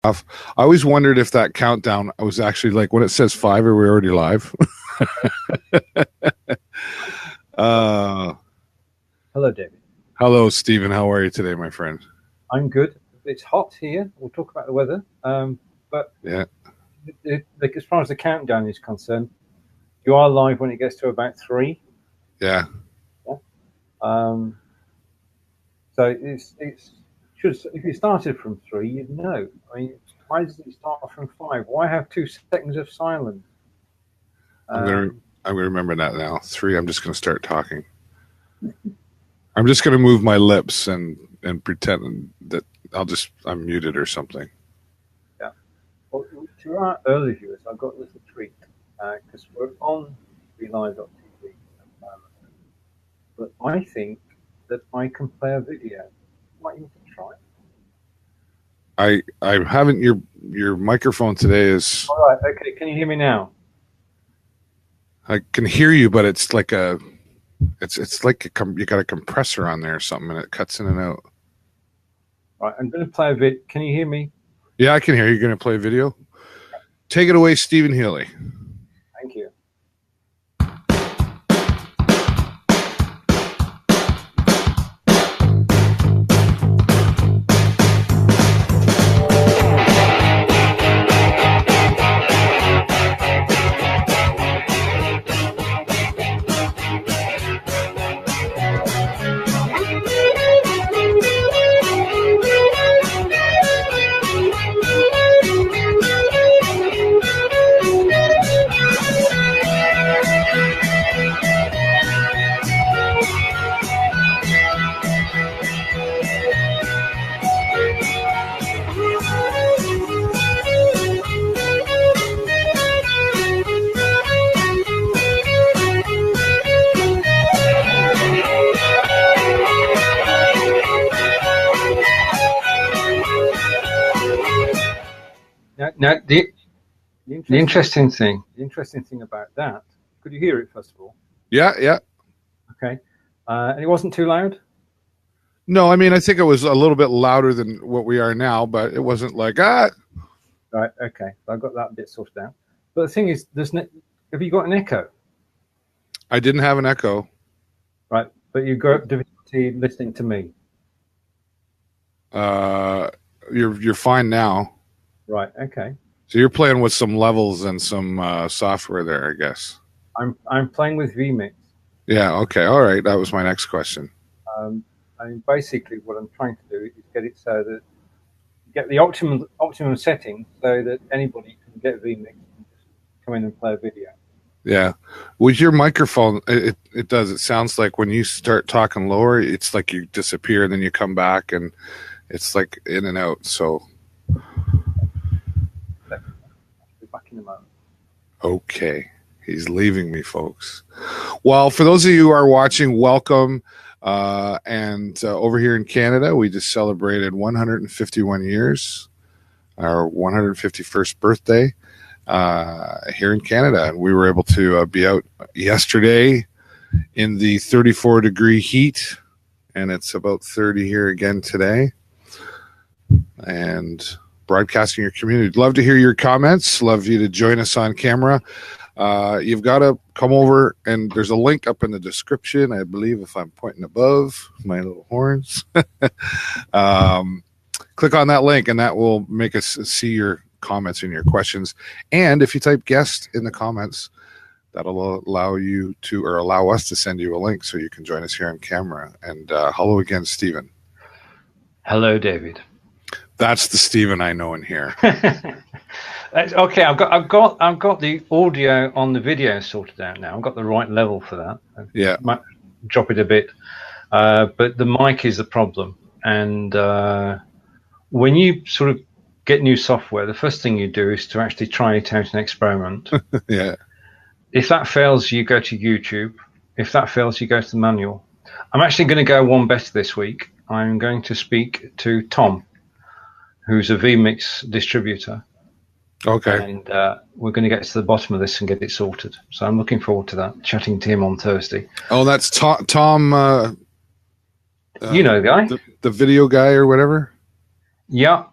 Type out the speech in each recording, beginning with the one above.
I always wondered if that countdown was actually like when it says 5, are we already live? Hello, David. Hello, Stephen. How are you today, my friend? I'm good. It's hot here. We'll talk about the weather. But yeah, as far as the countdown is concerned, you are live when it gets to about 3. Yeah. So if you started from 3, you'd know. I mean, why does it start from 5? Why have 2 seconds of silence? I'm gonna remember that now. 3. I'm just gonna start talking. I'm just gonna move my lips and pretend that I'm muted or something. Yeah. Well, to our early viewers, I've got a little treat because we're on relive.tv. But I think that I can play a video. Might you try? I haven't. Your microphone today is. All right. Okay. Can you hear me now? I can hear you, but it's like it's like you got a compressor on there or something, and it cuts in and out. All right. I'm going to play a vid. Can you hear me? Yeah, I can hear you. You're going to play a video. Take it away, Stephen Healey. Thank you. Now, the interesting thing about that, could you hear it first of all? Yeah. Okay. And it wasn't too loud? No, I mean, I think it was a little bit louder than what we are now, but it wasn't like, Right, okay. I got that bit sorted out. But the thing is, have you got an echo? I didn't have an echo. Right, but you got difficulty listening to me. You're fine now. Right, okay. So you're playing with some levels and some software there, I guess. I'm playing with vMix. Yeah, okay, all right. That was my next question. I mean, basically what I'm trying to do is get it so that get the optimum setting so that anybody can get vMix and just come in and play a video. Yeah. With your microphone, it does. It sounds like when you start talking lower, it's like you disappear and then you come back and it's like in and out. So I'll be back in a moment. Okay. He's leaving me, folks. Well, for those of you who are watching, welcome. And over here in Canada, we just celebrated 151 years, our 151st birthday here in Canada. And we were able to be out yesterday in the 34-degree heat, and it's about 30 here again today. And broadcasting your community. Love to hear your comments. Love you to join us on camera. You've got to come over, and there's a link up in the description, I believe, if I'm pointing above my little horns. Click on that link, and that will make us see your comments and your questions. And if you type guest in the comments, that'll allow you to, or allow us to send you a link so you can join us here on camera. And hello again, Stephen. Hello, David. That's the Stephen I know in here. Okay, I've got the audio on the video sorted out now. I've got the right level for that. Yeah, might drop it a bit, but the mic is the problem. And when you sort of get new software, the first thing you do is to actually try it out and experiment. Yeah. If that fails, you go to YouTube. If that fails, you go to the manual. I'm actually going to go one better this week. I'm going to speak to Tom, who's a vMix distributor. Okay. And we're going to get to the bottom of this and get it sorted. So I'm looking forward to that, chatting to him on Thursday. Oh, that's Tom. You know the guy. The video guy or whatever? Yeah.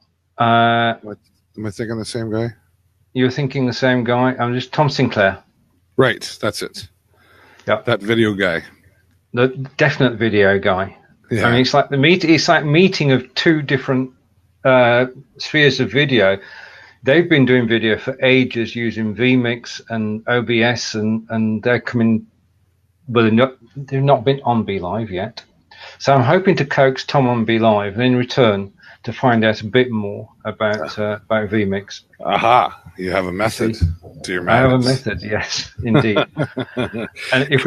Am I thinking the same guy? You're thinking the same guy. I'm just Tom Sinclair. Right, that's it. Yeah, that video guy. the definite video guy. Yeah. I mean, it's like meeting of two different spheres of video. They've been doing video for ages using vMix and OBS, and they're coming. Well, they've not been on Be Live yet. So I'm hoping to coax Tom on Be Live, and in return to find out a bit more about vMix. Aha! You have a method to your madness. I have a method, yes, indeed. And if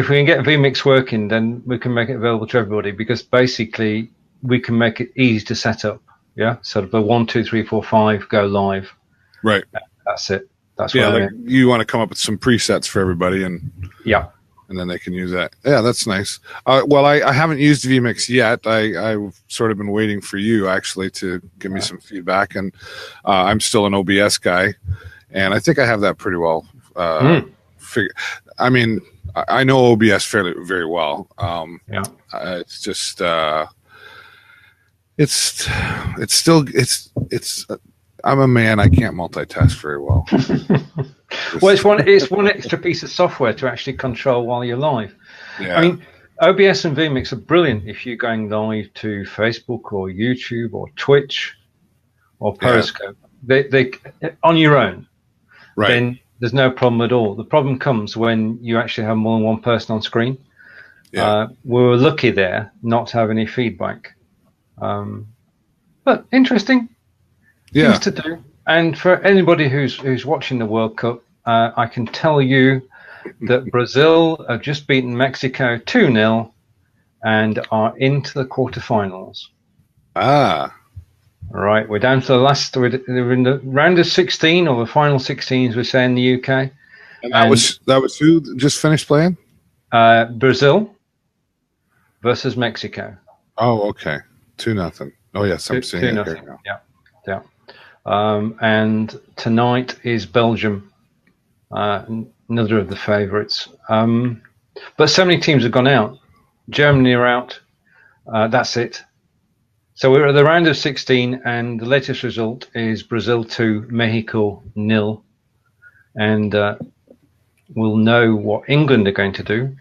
we can get vMix working, then we can make it available to everybody, because basically we can make it easy to set up. Yeah, sort of the 1, 2, 3, 4, 5 go live. Right. That's it. That's what I mean. You want to come up with some presets for everybody, and then they can use that. Yeah, that's nice. Well, I haven't used vMix yet. I've sort of been waiting for you actually to give me some feedback, and I'm still an OBS guy, and I think I have that pretty well figured. I mean, I know OBS very well. It's just it's still I'm a man. I can't multitask very well. Well, it's one extra piece of software to actually control while you're live. Yeah. I mean, OBS and vMix are brilliant if you're going live to Facebook or YouTube or Twitch or Periscope. They on your own. Right. Then there's no problem at all. The problem comes when you actually have more than one person on screen. Yeah. We were lucky there not to have any feedback. But interesting things to do. And for anybody who's watching the World Cup, I can tell you that Brazil have just beaten Mexico 2-0 and are into the quarterfinals. Ah. All right, we're down to the last. We're in the round of 16, or the final 16, as we say in the UK. And that was who just finished playing? Brazil versus Mexico. Oh, okay. 2-0. Oh, yes, I'm seeing it here now. Yeah. And tonight is Belgium, another of the favourites. But so many teams have gone out. Germany are out. That's it. So we're at the round of 16, and the latest result is Brazil 2, Mexico 0. And we'll know what England are going to do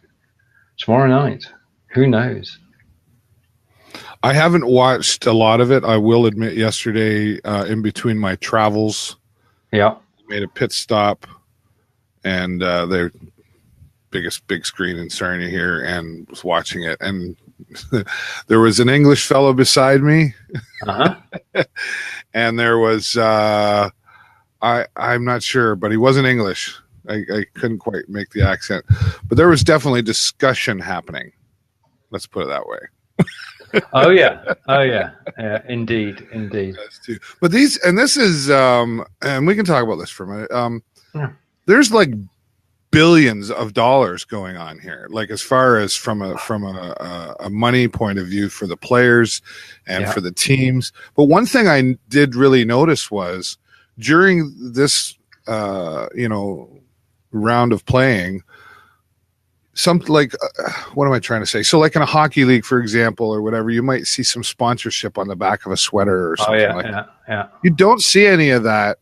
tomorrow night. Who knows? I haven't watched a lot of it. I will admit, yesterday, in between my travels, made a pit stop, and their big screen in Sarnia here, and was watching it. And there was an English fellow beside me, and there was I'm not sure, but he wasn't English. I couldn't quite make the accent, but there was definitely discussion happening. Let's put it that way. Oh yeah, indeed. But this is, and we can talk about this for a minute. There's like billions of dollars going on here, like as far as from a money point of view for the players and for the teams. But one thing I did really notice was during this, round of playing, something like what am I trying to say? So, like in a hockey league, for example, or whatever, you might see some sponsorship on the back of a sweater or something that. You don't see any of that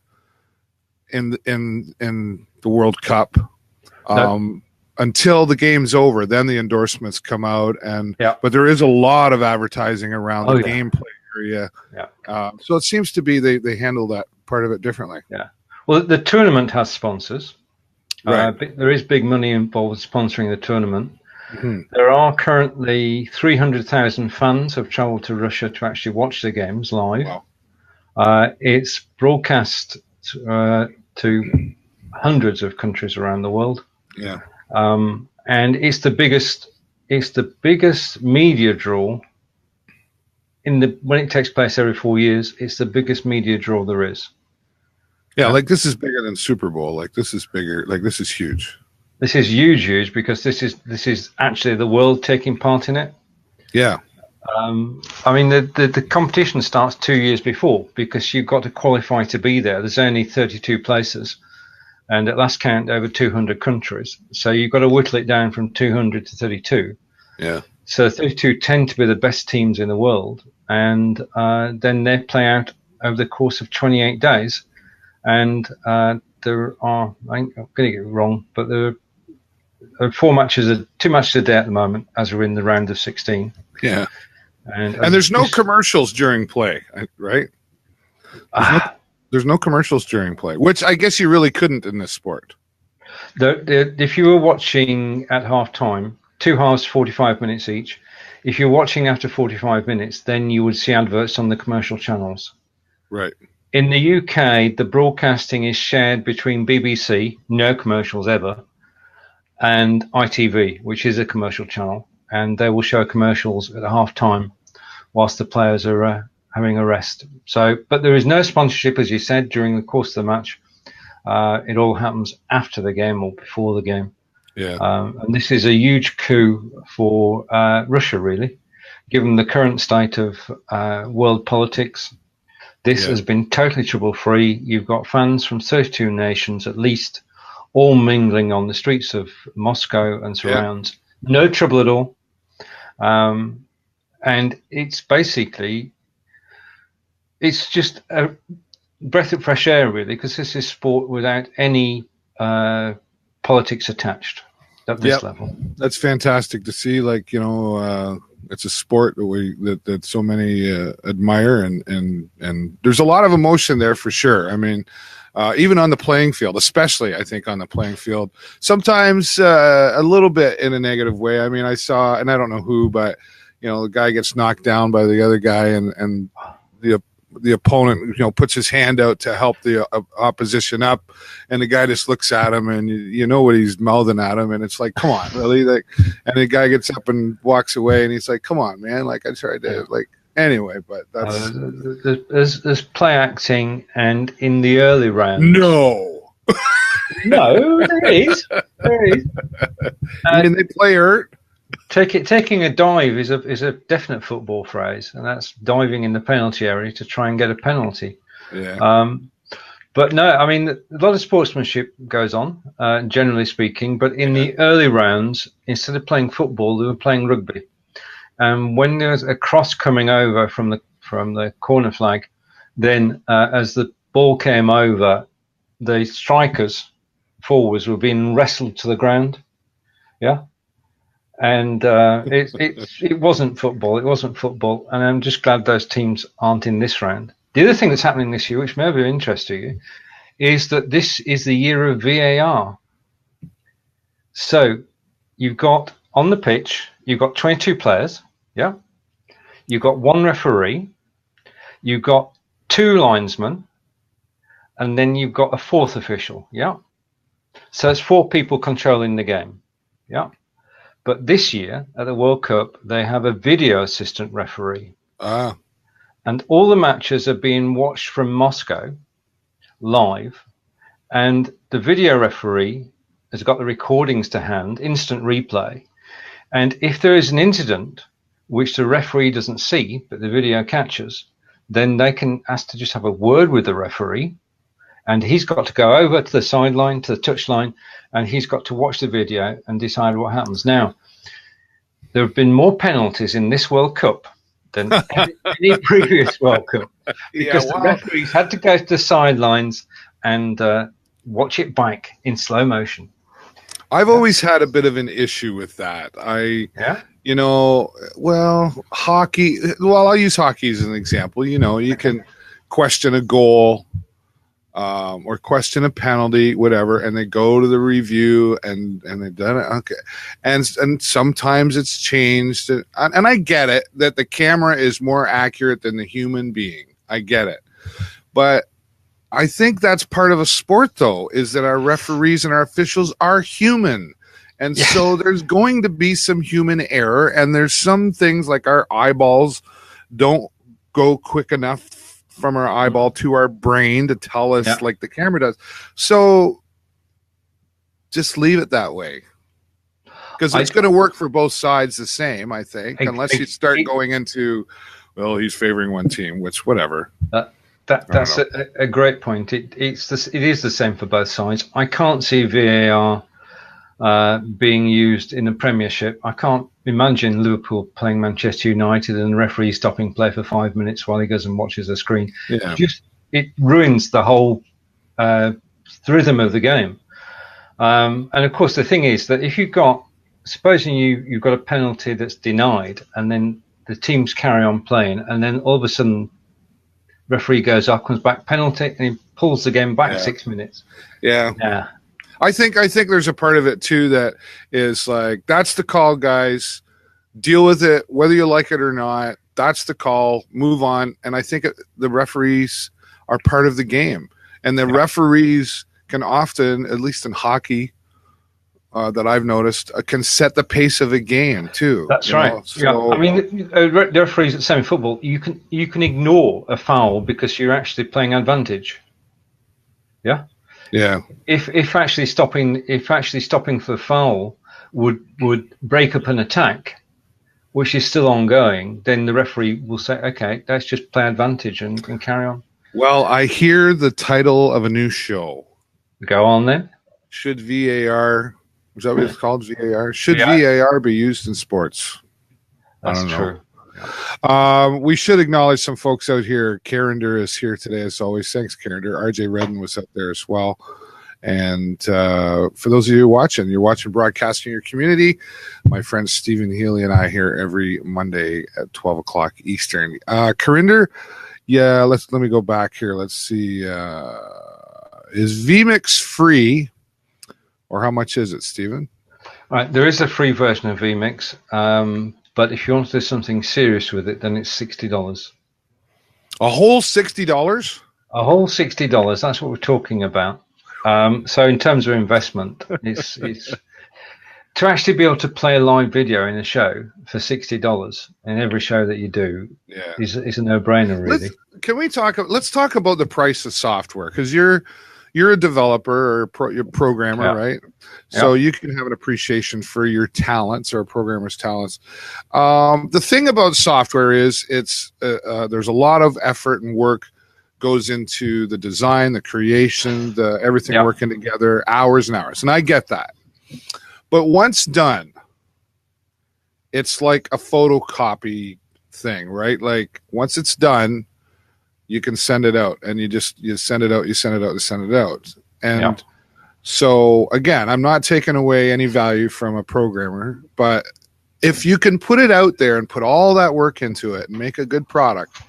in the World Cup until the game's over. Then the endorsements come out, but there is a lot of advertising around the gameplay area. So it seems to be they handle that part of it differently. Yeah. Well, the tournament has sponsors. Right. There is big money involved with sponsoring the tournament. Mm-hmm. There are currently 300,000 fans have traveled to Russia to actually watch the games live. Wow. It's broadcast to hundreds of countries around the world. Yeah. And it's the biggest media draw when it takes place every 4 years. It's the biggest media draw there is. Yeah, like this is bigger than Super Bowl. Like this is bigger. Like this is huge. This is huge because this is actually the world taking part in it. Yeah. I mean, the competition starts 2 years before, because you've got to qualify to be there. There's only 32 places, and at last count, over 200 countries. So you've got to whittle it down from 200 to 32. Yeah. So 32 tend to be the best teams in the world, and then they play out over the course of 28 days. And there are, I'm going to get it wrong, but there are 2 matches a day at the moment, as we're in the round of 16. Yeah. And there's no commercials during play, right? There's no commercials during play, which I guess you really couldn't in this sport. If you were watching at half time, 2 halves, 45 minutes each, if you're watching after 45 minutes, then you would see adverts on the commercial channels. Right. In the UK, the broadcasting is shared between BBC, no commercials ever, and ITV, which is a commercial channel, and they will show commercials at half time whilst the players are having a rest. So, but there is no sponsorship, as you said, during the course of the match. It all happens after the game or before the game. Yeah. And this is a huge coup for Russia, really, given the current state of world politics. This has been totally trouble-free. You've got fans from 32 nations, at least, all mingling on the streets of Moscow and surrounds. No trouble at all. And it's basically, it's just a breath of fresh air, really, because this is sport without any politics attached at this level. That's fantastic to see. Like, it's a sport that so many admire, and there's a lot of emotion there for sure. I mean, even on the playing field, especially I think on the playing field, sometimes a little bit in a negative way. I mean, I saw, and I don't know who, but the guy gets knocked down by the other guy, and the opponent, puts his hand out to help the opposition up, and the guy just looks at him, and you know what he's mouthing at him, and it's like, come on, really? Like, and the guy gets up and walks away, and he's like, come on, man, like, I tried to, like, anyway, but that's there's play acting, and in the early rounds, no, there is. I mean, they play hurt. Taking a dive is a definite football phrase, and that's diving in the penalty area to try and get a penalty. Yeah. But no, I mean, a lot of sportsmanship goes on, generally speaking. But in the early rounds, instead of playing football, they were playing rugby. And when there was a cross coming over from the corner flag, then as the ball came over, the strikers forwards were being wrestled to the ground. Yeah. And it wasn't football. It wasn't football. And I'm just glad those teams aren't in this round. The other thing that's happening this year, which may be of interest to you, is that this is the year of VAR. So you've got on the pitch, you've got 22 players. Yeah. You've got 1 referee. You've got 2 linesmen. And then you've got a 4th official. Yeah. So it's 4 people controlling the game. Yeah. But this year at the World Cup, they have a video assistant referee. And all the matches are being watched from Moscow live. And the video referee has got the recordings to hand, instant replay. And if there is an incident which the referee doesn't see, but the video catches, then they can ask to just have a word with the referee. And he's got to go over to the sideline, to the touchline, and he's got to watch the video and decide what happens. Now, there have been more penalties in this World Cup than any previous World Cup, because the referees had to go to the sidelines and watch it back in slow motion. I've always had a bit of an issue with that. Hockey. Well, I'll use hockey as an example. You can question a goal. Or question a penalty, whatever, and they go to the review and they've done it. Okay. And sometimes it's changed. And I get it that the camera is more accurate than the human being. I get it. But I think that's part of a sport, though, is that our referees and our officials are human. And so there's going to be some human error, and there's some things like our eyeballs don't go quick enough from our eyeball to our brain to tell us like the camera does. So just leave it that way, because it's going to work for both sides the same, I think, unless you start going into, well, he's favoring one team, which whatever. That's a great point. It is the same for both sides. I can't see VAR being used in the Premiership. I can't imagine Liverpool playing Manchester United and the referee stopping play for 5 minutes while he goes and watches the screen. Yeah. It ruins the whole rhythm of the game. And of course, the thing is that if supposing you've got a penalty that's denied, and then the teams carry on playing, and then all of a sudden, referee goes up, comes back, penalty, and he pulls the game back 6 minutes. Yeah. I think there's a part of it too that is like, that's the call, guys. Deal with it, whether you like it or not. That's the call. Move on. And I think the referees are part of the game, and the referees can often, at least in hockey, that I've noticed, can set the pace of a game too. That's right. So, I mean, the referees at semi-football, you can ignore a foul because you're actually playing advantage. Yeah. Yeah. If actually stopping for a foul would break up an attack, which is still ongoing, then the referee will say, okay, let's just play advantage and carry on. Well, I hear the title of a new show. Go on then. Should VAR? Is that what it's called? VAR? Should VAR be used in sports? That's true. We should acknowledge some folks out here. Carender is here today, as always. Thanks, Carender. RJ Redden was up there as well. And for those of you watching, you're watching Broadcasting Your Community. My friend Stephen Healey and I here every Monday at 12 o'clock Eastern. Carender, let me go back here. Let's see. Is vMix free? Or how much is it, Stephen? Right, there is a free version of vMix, but if you want to do something serious with it, then it's $60. A whole $60? A whole $60. That's what we're talking about. So in terms of investment, it's to actually be able to play a live video in a show for $60 in every show that you do is a no-brainer, really. Let's talk about the price of software, because you're a developer or you're a programmer, right? So you can have an appreciation for your talents or a programmer's talents. The thing about software is there's a lot of effort and work goes into the design, the creation, everything working together, hours and hours. And I get that. But once done, it's like a photocopy thing, right? Like once it's done, you can send it out, and you send it out. And so again, I'm not taking away any value from a programmer, but if you can put it out there and put all that work into it and make a good product,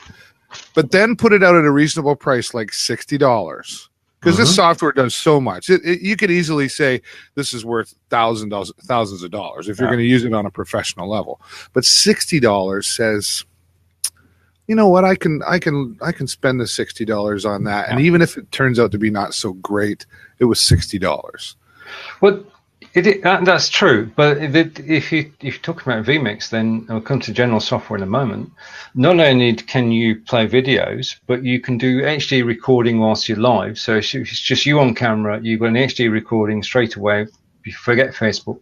but then put it out at a reasonable price, like $60, because this software does so much. You could easily say this is worth thousands of dollars if you're going to use it on a professional level. But $60 says, you know what, I can spend the $60 on that, and even if it turns out to be not so great, it was $60. Well, that's true. But if you're talking about vMix, then we'll come to general software in a moment. Not only can you play videos, but you can do HD recording whilst you're live. So if it's just you on camera, you've got an HD recording straight away. You forget Facebook.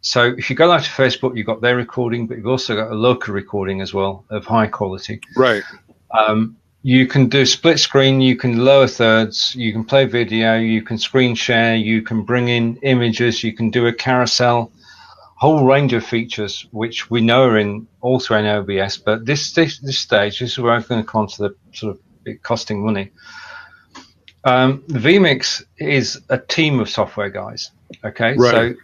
So if you go live to Facebook, you've got their recording, but you've also got a local recording as well of high quality. Right. You can do split screen, you can lower thirds, you can play video, you can screen share, you can bring in images, you can do a carousel, whole range of features which we know are in also in OBS. But this stage, this is where I'm going to come to the sort of it costing money. vMix is a team of software guys. Okay, right. So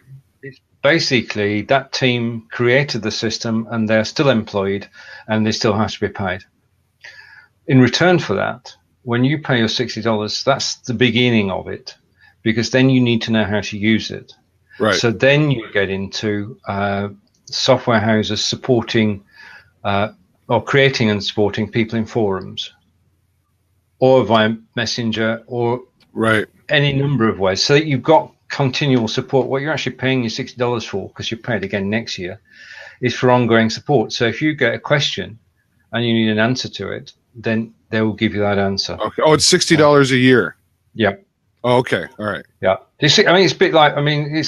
it's basically that team created the system, and they're still employed, and they still have to be paid. In return for that, when you pay your $60, that's the beginning of it, because then you need to know how to use it. Right. So then you get into software houses supporting or creating and supporting people in forums or via Messenger or any number of ways. So that you've got continual support. What you're actually paying your $60 for, because you're paid again next year, is for ongoing support. So if you get a question and you need an answer to it, then they will give you that answer. Okay. Oh, it's $60 a year. Yeah. Oh, okay. All right. Yeah. You see, I mean, it's a bit like, I mean,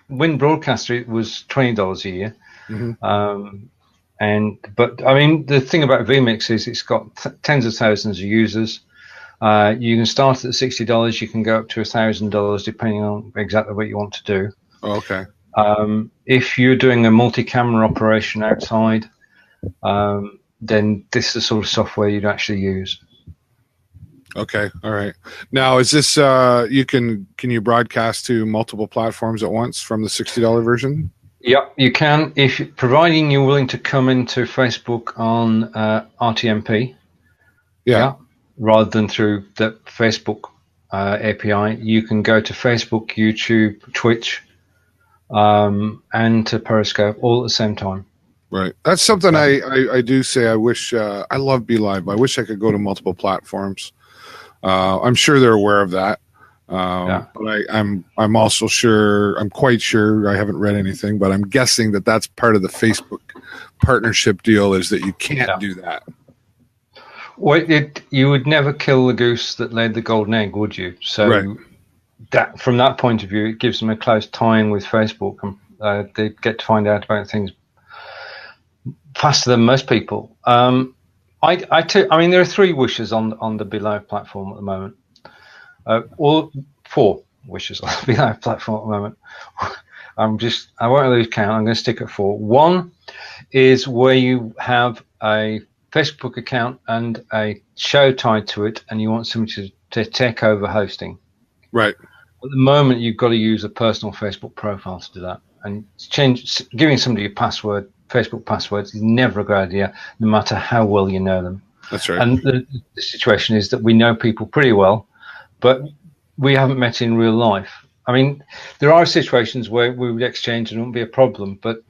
Win Broadcaster, it was $20 a year. Mm-hmm. But I mean, the thing about vMix is it's got tens of thousands of users. You can start at $60. You can go up to $1,000 depending on exactly what you want to do. Oh, okay. If you're doing a multi-camera operation outside, then this is the sort of software you'd actually use. Okay. All right. Now, is this can you broadcast to multiple platforms at once from the $60 version? Yep, you can, providing you're willing to come into Facebook on RTMP. Yeah. Rather than through the Facebook API, you can go to Facebook, YouTube, Twitch, and to Periscope all at the same time. Right. That's something I do say. I wish I love BeLive. I wish I could go to multiple platforms. I'm sure they're aware of that. But I'm also sure, I'm quite sure, I haven't read anything, but I'm guessing that that's part of the Facebook partnership deal, is that you can't do that. Well, you would never kill the goose that laid the golden egg, would you? So that, from that point of view, it gives them a close tie-in with Facebook, and they get to find out about things faster than most people. I mean, there are 3 wishes on the BeLive platform at the moment. Or 4 wishes on the BeLive platform at the moment. I won't lose count. I'm going to stick at 4. 1 is where you have a Facebook account and a show tied to it, and you want somebody to take over hosting. Right. At the moment, you've got to use a personal Facebook profile to do that. And giving somebody a password, Facebook passwords, is never a good idea, no matter how well you know them. That's right. And the situation is that we know people pretty well, but we haven't met in real life. I mean, there are situations where we would exchange and it wouldn't be a problem, but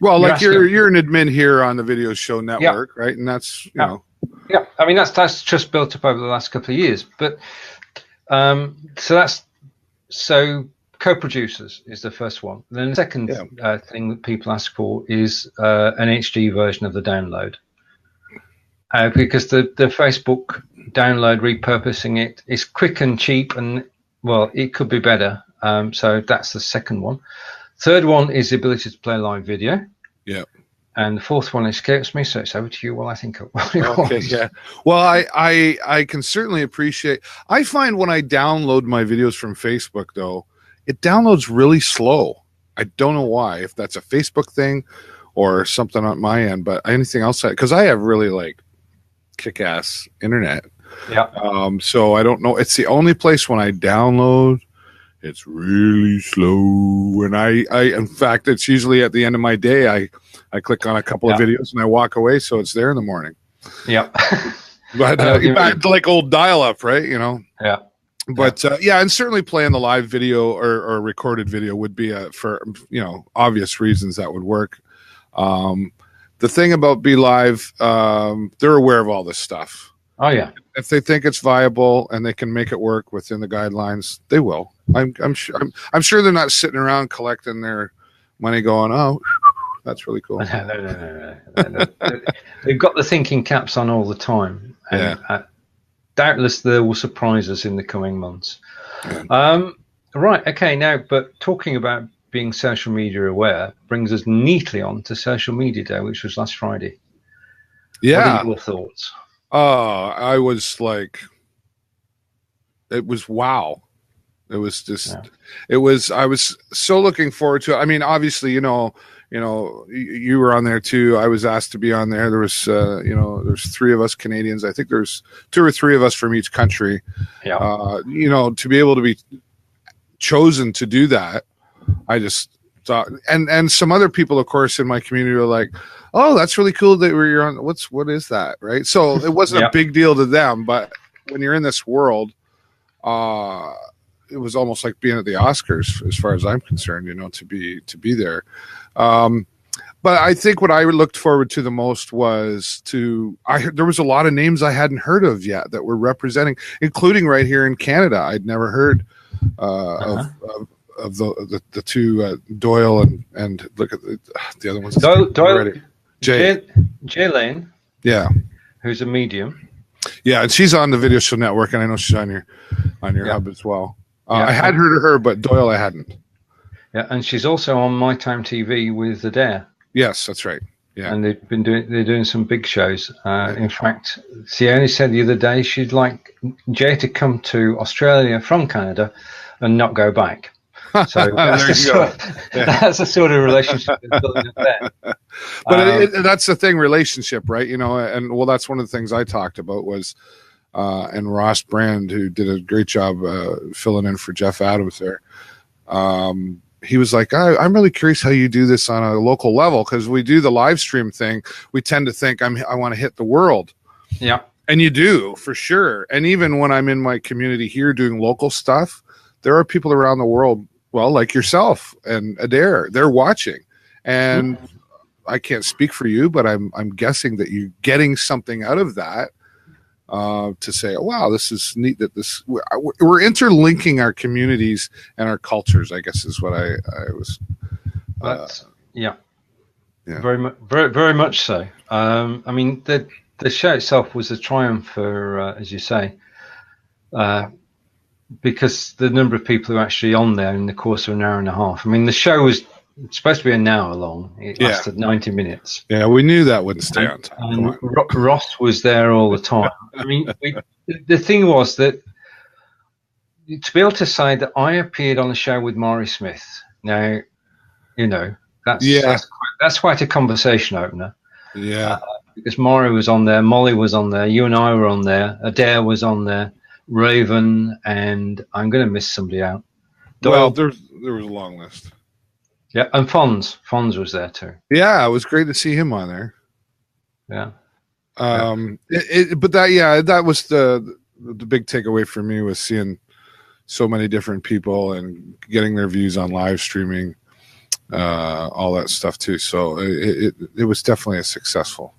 like you're an admin here on the Video Show Network, right? And that's you know. Yeah, I mean that's just built up over the last couple of years, but so co-producers is the first one. Then the second thing that people ask for is an HD version of the download, because the Facebook download, repurposing it is quick and cheap, and well, it could be better. So that's the second one. Third one is the ability to play live video. Yeah. And the fourth one escapes me, so it's over to you while I think of what it okay, was. Yeah. Well, I can certainly appreciate. I find when I download my videos from Facebook, though, it downloads really slow. I don't know why, if that's a Facebook thing or something on my end, but anything else, because I have really like kick-ass internet. Yeah. So I don't know. It's the only place when I download, it's really slow. And I in fact, it's usually at the end of my day, I click on a couple of videos and I walk away, so it's there in the morning. Yeah. But back to like old dial-up, right? You know. Yeah. But and certainly playing the live video or recorded video would be for obvious reasons that would work. The thing about BeLive, they're aware of all this stuff. Oh yeah. If they think it's viable and they can make it work within the guidelines, they will. I'm sure they're not sitting around collecting their money, going, "Oh, that's really cool." No. They've got the thinking caps on all the time, and doubtless they will surprise us in the coming months. Yeah. Right. Okay. Now, but talking about being social media aware brings us neatly on to Social Media Day, which was last Friday. Yeah. What are your thoughts? I was like, it was wow. It was just, I was so looking forward to it. I mean, obviously, you were on there too. I was asked to be on there. There was, there's 3 of us Canadians. I think there's 2 or 3 of us from each country. Yeah. To be able to be chosen to do that, I just thought, and some other people, of course, in my community were like, "Oh, that's really cool that you're on. What is that?" Right. So it wasn't a big deal to them, but when you're in this world, it was almost like being at the Oscars, as far as I'm concerned. To be there. But I think what I looked forward to the most was there was a lot of names I hadn't heard of yet that were representing, including right here in Canada. I'd never heard of the 2 Doyle and look at the other ones. Doyle. Jay Lane, who's a medium, and she's on the Video Show Network, and I know she's on your hub as well. I had heard of her, but Doyle I hadn't. Yeah, and she's also on My Time TV with Adair. Yes, that's right. Yeah. And they're doing some big shows. In fact, Sione said the other day she'd like Jay to come to Australia from Canada and not go back. So that's the sort of relationship that's building up there. But that's the thing, relationship, right? You know, and well, that's one of the things I talked about was, and Ross Brand, who did a great job filling in for Jeff Adams there. He was like, I'm really curious how you do this on a local level, because we do the live stream thing. We tend to think I want to hit the world. Yeah. And you do, for sure. And even when I'm in my community here doing local stuff, there are people around the world, well, like yourself and Adair, they're watching. And I can't speak for you, but I'm guessing that you're getting something out of that. To say, oh, wow, this is neat that we're interlinking our communities and our cultures, I guess is what I was. Very much so. I mean, the show itself was a triumph for, as you say, because the number of people who are actually on there in the course of an hour and a half. I mean, the show was supposed to be an hour long. It lasted 90 minutes. Yeah, we knew that wouldn't stay on time. And Ross was there all the time. I mean, the thing was that to be able to say that I appeared on the show with Maury Smith. Now, you know, that's quite a conversation opener. Yeah. Because Maury was on there, Molly was on there, you and I were on there, Adair was on there, Raven, and I'm going to miss somebody out. Well, there was a long list. Yeah, and Fonz was there too. Yeah, it was great to see him on there. Yeah. But that was the big takeaway for me, was seeing so many different people and getting their views on live streaming, all that stuff too. So it was definitely a successful.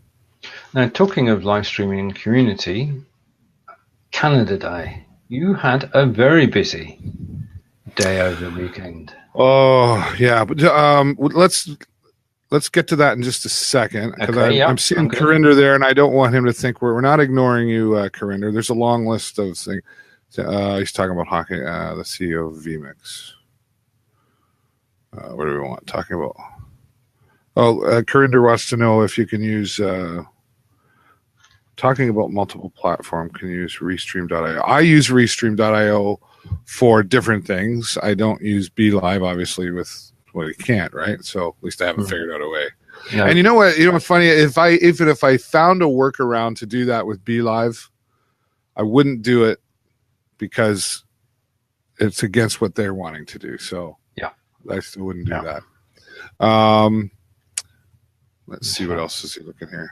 Now, talking of live streaming and community, Canada Day, you had a very busy day over the weekend. Oh yeah, but let's get to that in just a second, because I'm seeing Corinder there, and I don't want him to think we're not ignoring you, Corinder. There's a long list of things. He's talking about hockey. The CEO of VMix. What do we want? Talking about? Oh, Corinder wants to know if you can use. Talking about multiple platform, can you use Restream.io? I use Restream.io for different things. I don't use BeLive, obviously, with you can't, right? So at least I haven't figured out a way. Yeah. And you know what? You know what's funny? If I found a workaround to do that with BeLive, I wouldn't do it because it's against what they're wanting to do. So yeah, I still wouldn't do that. Let's see what else is he looking here.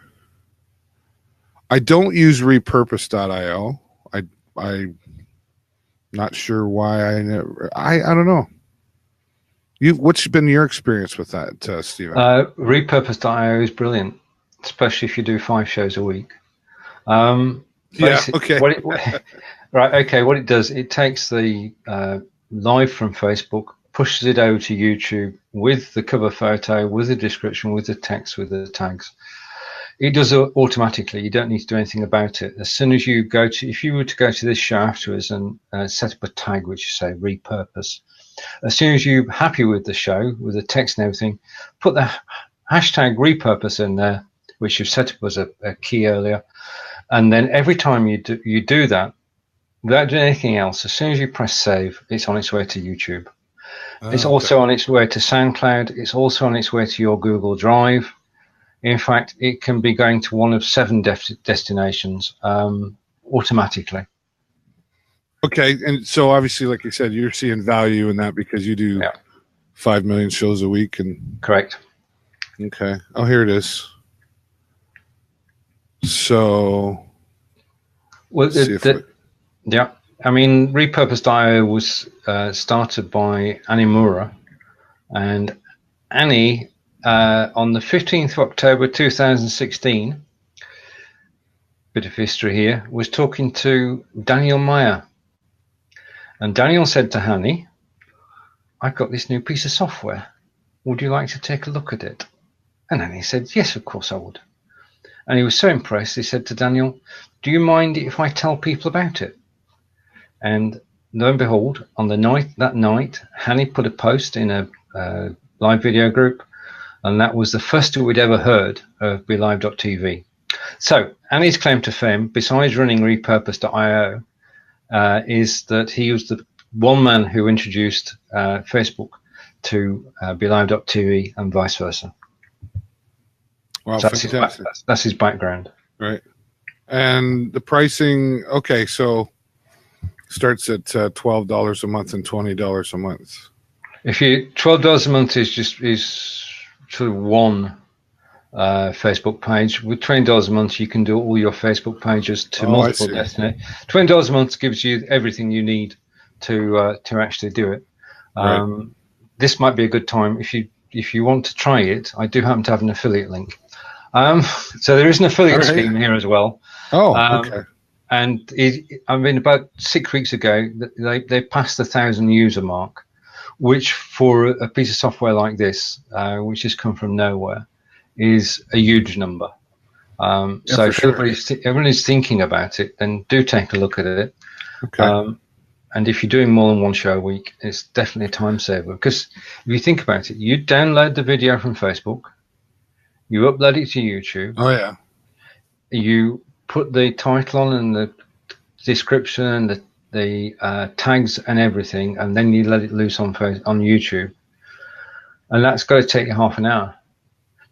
I don't use Repurposed.io. I'm not sure why I don't know. What's been your experience with that, Stephen? Repurposed.io is brilliant, especially if you do 5 shows a week. Okay. What it does, it takes the live from Facebook, pushes it over to YouTube with the cover photo, with the description, with the text, with the tags. It does it automatically. You don't need to do anything about it. As soon as you if you were to go to this show afterwards and set up a tag, which you say repurpose, as soon as you're happy with the show, with the text and everything, put the hashtag repurpose in there, which you've set up as a key earlier. And then every time you do that, without doing anything else, as soon as you press save, it's on its way to YouTube. It's also on its way to SoundCloud. It's also on its way to your Google Drive. In fact, it can be going to one of 7 destinations automatically. Okay, and so obviously, like you said, you're seeing value in that because you do 5 million shows a week, and correct. Okay. Oh, here it is. So, I mean, Repurposed IO was started by Annie Mura, and Annie. On the 15th of October 2016, bit of history here, was talking to Daniel Meyer. And Daniel said to Annie, I've got this new piece of software. Would you like to take a look at it? And Annie said, yes, of course I would. And he was so impressed, he said to Daniel, do you mind if I tell people about it? And lo and behold, on that night, Annie put a post in a live video group, and that was the first we'd ever heard of BeLive.tv. So Annie's claim to fame, besides running Repurposed IO, is that he was the one man who introduced Facebook to BeLive.tv and vice versa. Wow, so that's his background. Right. And the pricing, okay, so starts at $12 a month and $20 a month. If you $12 a month is sort of one Facebook page. With $20 a month, you can do all your Facebook pages to multiple destinations. $20 a month gives you everything you need to actually do it. Right. This might be a good time if you want to try it. I do happen to have an affiliate link. So there is an affiliate scheme here as well. Oh, okay. And about 6 weeks ago, they passed the 1,000 user mark, which for a piece of software like this, which has come from nowhere, is a huge number. So if everyone is thinking about it, then do take a look at it. Okay. And if you're doing more than one show a week, it's definitely a time saver. Because if you think about it, you download the video from Facebook, you upload it to YouTube. Oh, yeah. You put the title on and the description and the tags and everything, and then you let it loose on YouTube. And that's got to take you half an hour.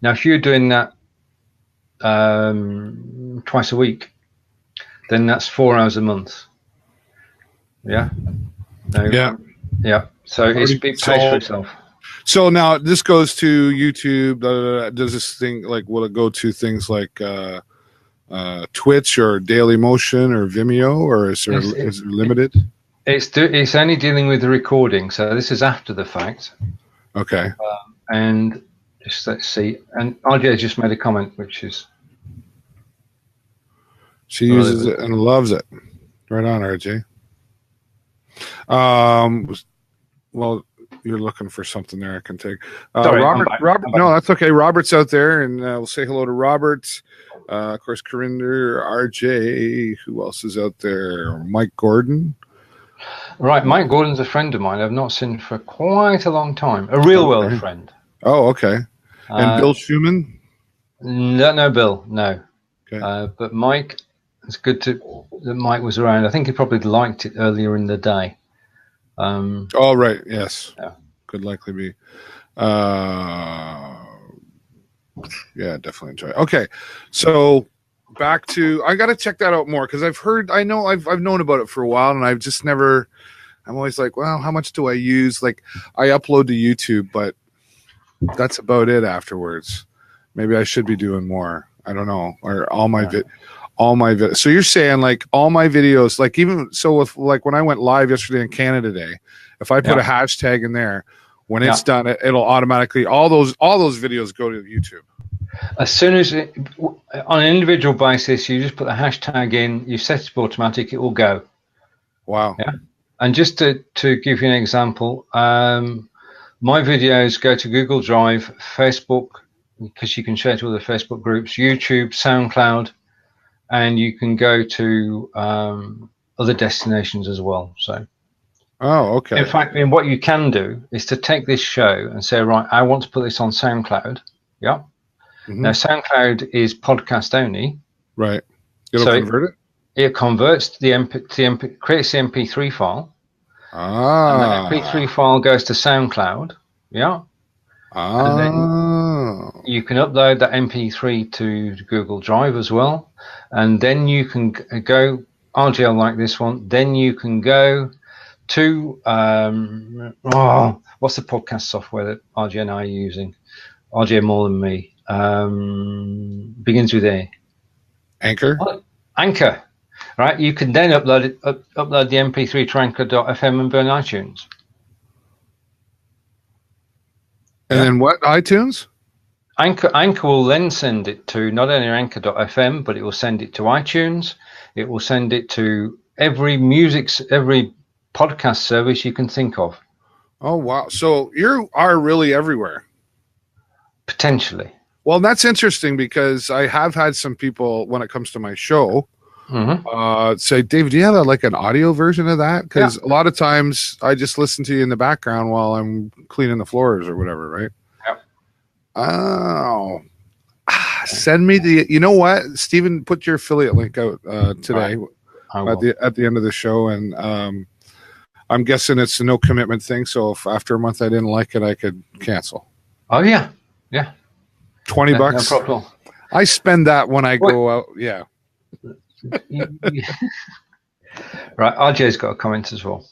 Now, if you're doing that twice a week, then that's 4 hours a month. Yeah. Yeah. So it's pays for itself. So now this goes to YouTube. Does this thing will it go to things like Twitch or Dailymotion or Vimeo, or is it limited? It's only dealing with the recording. So this is after the fact. Okay. And just let's see. And RJ just made a comment, which is she uses it and loves it. Right on, RJ. Well, you're looking for something there I can take. Sorry, Robert, no, that's okay. Robert's out there, and we'll say hello to Robert. Of course, Corinder, RJ. Who else is out there? Mike Gordon. Right, Mike Gordon's a friend of mine. I've not seen for quite a long time. A real world friend. Oh, okay. And Bill Schumann? No, Bill, no. Okay. But Mike, it's good that Mike was around. I think he probably liked it earlier in the day. Oh, right. Yes. Yeah. Could likely be. Yeah, definitely enjoy it. Okay. So back to, I got to check that out more because I've known about it for a while, and I've just never, I'm always like, well, how much do I use? Like, I upload to YouTube, but that's about it afterwards. Maybe I should be doing more. I don't know. Or all my videos. So you're saying like all my videos, like even so if like when I went live yesterday in Canada Day, if I put a hashtag in there, when it's done, it'll automatically all those videos go to YouTube. As soon as on an individual basis, you just put the hashtag in, you set it automatic, it will go. Wow. Yeah. And just to give you an example, my videos go to Google Drive, Facebook, because you can share it to other Facebook groups, YouTube, SoundCloud, and you can go to other destinations as well. So, okay. In fact, what you can do is to take this show and say, right, I want to put this on SoundCloud. Yeah. Mm-hmm. Now, SoundCloud is podcast only. Right. It'll convert it? It converts to creates the MP3 file. And the MP3 file goes to SoundCloud. Yeah. And then you can upload that MP3 to Google Drive as well. And then you can go, RGL like this one, then you can go to, what's the podcast software that RJ and I are using? RJ more than me. Begins with A. Anchor? Anchor. Right, you can then upload the MP3 to Anchor.fm and burn iTunes. And then what? iTunes? Anchor will then send it to not only Anchor.fm, but it will send it to iTunes. It will send it to every podcast service you can think of. Oh, wow. So you are really everywhere. Potentially. Well, that's interesting because I have had some people, when it comes to my show, say, David, do you have like an audio version of that? Because a lot of times I just listen to you in the background while I'm cleaning the floors or whatever, right? Oh, send me the. You know what, Stephen, put your affiliate link out today at the end of the show, and I'm guessing it's a no commitment thing. So if after a month I didn't like it, I could cancel. Oh yeah. $20. No problem. I spend that when I go out. Yeah. Right. RJ's got a comment as well.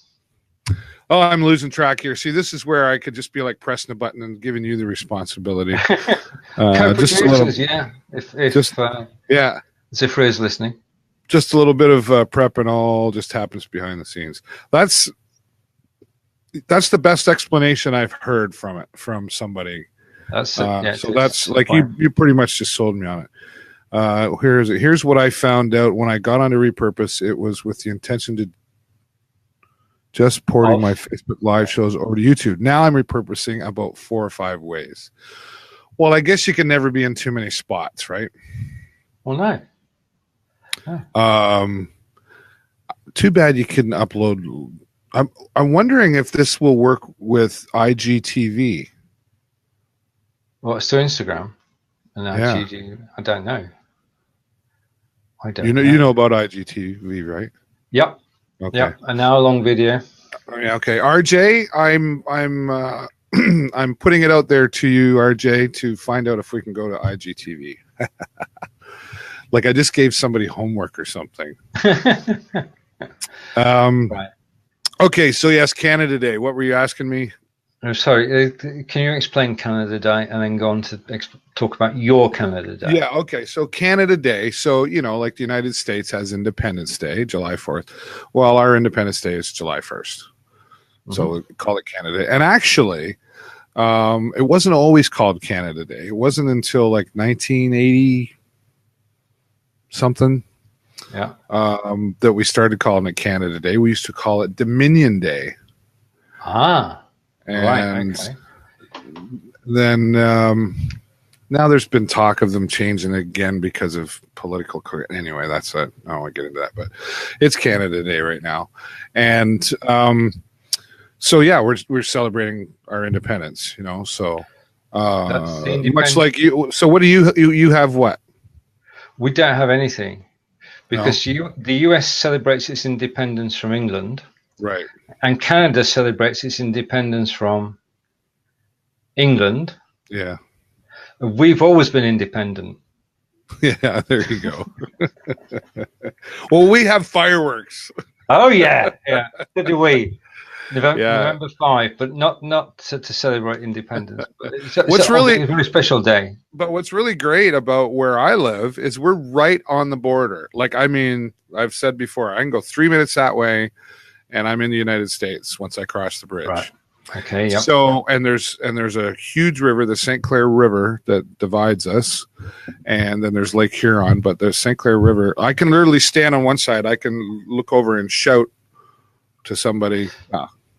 Oh, I'm losing track here. See, this is where I could just be like pressing a button and giving you the responsibility. Just a little, yeah. If Zifra is listening, just a little bit of prep and all just happens behind the scenes. That's the best explanation I've heard from somebody. So that's like you pretty much just sold me on it. Here's what I found out when I got onto Repurpose. It was with the intention to just porting my Facebook live shows over to YouTube. Now I'm repurposing about 4 or 5 ways. Well, I guess you can never be in too many spots, right? Well, no. Too bad you couldn't upload. I'm wondering if this will work with IGTV. Well, it's to Instagram, and I don't know. You know about IGTV, right? Yep. Okay. Yep. An hour-long video. Yeah. Okay. RJ, I'm putting it out there to you, RJ, to find out if we can go to IGTV. Like I just gave somebody homework or something. Right. Okay. So yes, Canada Day. What were you asking me? I'm sorry. Can you explain Canada Day and then go on to talk about your Canada Day? Yeah. Okay. So Canada Day. So, like the United States has Independence Day, July 4th. Well, our Independence Day is July 1st. Mm-hmm. So we call it Canada Day. And actually, it wasn't always called Canada Day. It wasn't until like 1980 something. Yeah. That we started calling it Canada Day. We used to call it Dominion Day. Ah. And right, okay. Then now there's been talk of them changing again because of political. Anyway, I don't want to get into that, but it's Canada Day right now, and so yeah, we're celebrating our independence. So much like you. So what do you have? What? We don't have anything because the US celebrates its independence from England. Right. And Canada celebrates its independence from England. Yeah. We've always been independent. Yeah, there you go. Well, we have fireworks. Oh, yeah. Yeah. So do we. November 5, but not to celebrate independence. It's a very special day. But what's really great about where I live is we're right on the border. Like, I mean, I've said before, I can go 3 minutes that way, and I'm in the United States once I cross the bridge. Right. Okay. Yep. So, and there's a huge river, the St. Clair River, that divides us, and then there's Lake Huron. But the St. Clair River, I can literally stand on one side. I can look over and shout to somebody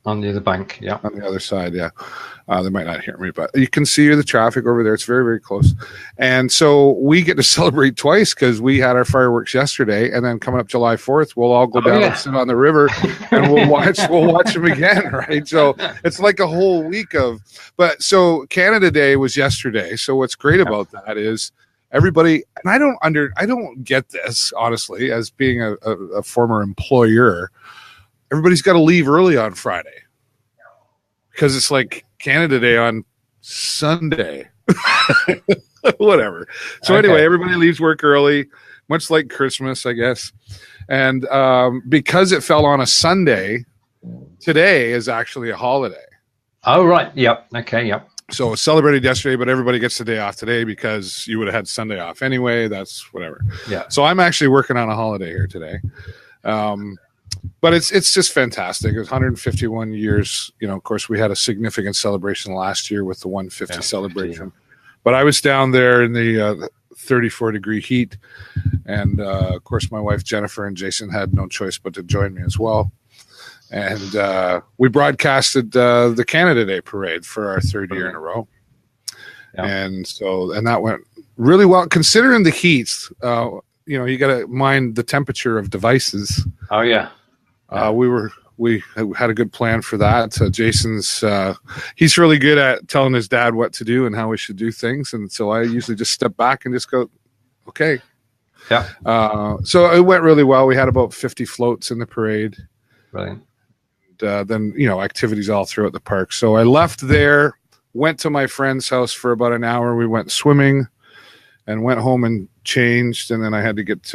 on the other bank. Yeah. On the other side. Yeah. They might not hear me, but you can see the traffic over there. It's very, very close. And so we get to celebrate twice because we had our fireworks yesterday, and then coming up July 4th, we'll all go down and sit on the river and we'll watch them again. Right. So it's like a whole week so Canada Day was yesterday. So what's great about that is everybody, and I don't get this, honestly, as being a former employer, everybody's got to leave early on Friday because it's like Canada Day on Sunday. Whatever. So anyway, everybody leaves work early, much like Christmas, I guess. And because it fell on a Sunday, today is actually a holiday. Oh, right. Yep. Okay. Yep. So it was celebrated yesterday, but everybody gets the day off today because you would have had Sunday off anyway. That's whatever. Yeah. So I'm actually working on a holiday here today. But it's just fantastic. It was 151 years. Of course, we had a significant celebration last year with the 150 celebration. But I was down there in the 34-degree heat. And, of course, my wife, Jennifer, and Jason had no choice but to join me as well. And we broadcasted the Canada Day parade for our third year in a row. Yeah. And that went really well. Considering the heats, you got to mind the temperature of devices. Oh, yeah. We were we had a good plan for that. Jason's he's really good at telling his dad what to do and how we should do things, and so I usually just step back and just go, okay. Yeah. So it went really well. We had about 50 floats in the parade. Brilliant. Then activities all throughout the park. So I left there, went to my friend's house for about an hour. We went swimming, and went home and changed, and then I had to get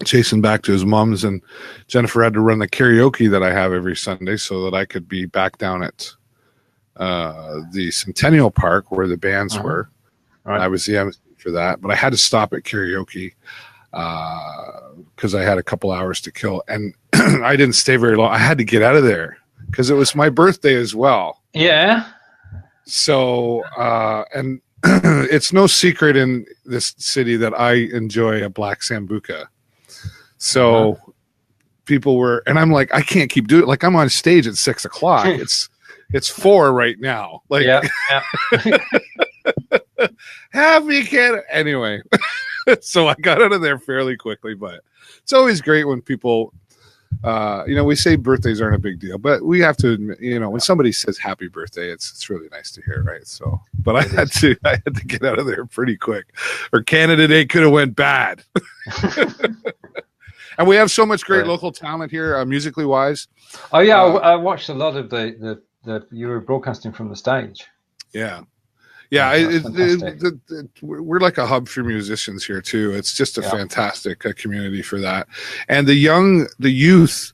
Jason back to his mom's, and Jennifer had to run the karaoke that I have every Sunday so that I could be back down at the Centennial Park where the bands were. Right. I was the MC for that, but I had to stop at karaoke because I had a couple hours to kill, and I didn't stay very long. I had to get out of there because it was my birthday as well. Yeah. So, and it's no secret in this city that I enjoy a black sambuca. So people were, and I'm like, I can't keep doing it. Like, I'm on stage at 6 o'clock. It's 4 right now. Like, yeah. have me kid. Anyway, so I got out of there fairly quickly, but it's always great when people, we say birthdays aren't a big deal, but we have to admit, when somebody says happy birthday, it's really nice to hear, right? So, but I had to get out of there pretty quick, or Canada Day could have went bad. And we have so much great local talent here, musically wise. Oh yeah, I watched a lot of the you were broadcasting from the stage. Yeah. We're like a hub for musicians here too. It's just a fantastic community for that. And the youth,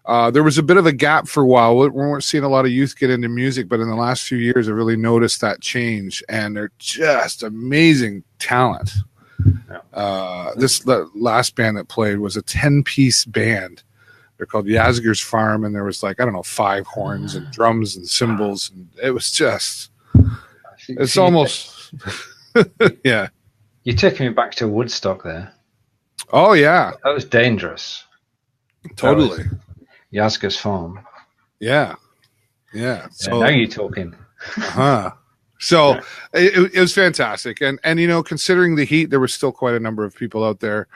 there was a bit of a gap for a while. We weren't seeing a lot of youth get into music, but in the last few years, I really noticed that change, and they're just amazing talent. This last band that played was a 10-piece band. They're called Yazger's Farm, and there was 5 horns and drums and cymbals, and it was just, it's almost, yeah. You're taking me back to Woodstock there. Oh yeah, that was dangerous. Totally. Yazger's Farm. Yeah. So now you're talking. So it was fantastic, and considering the heat, there was still quite a number of people out there.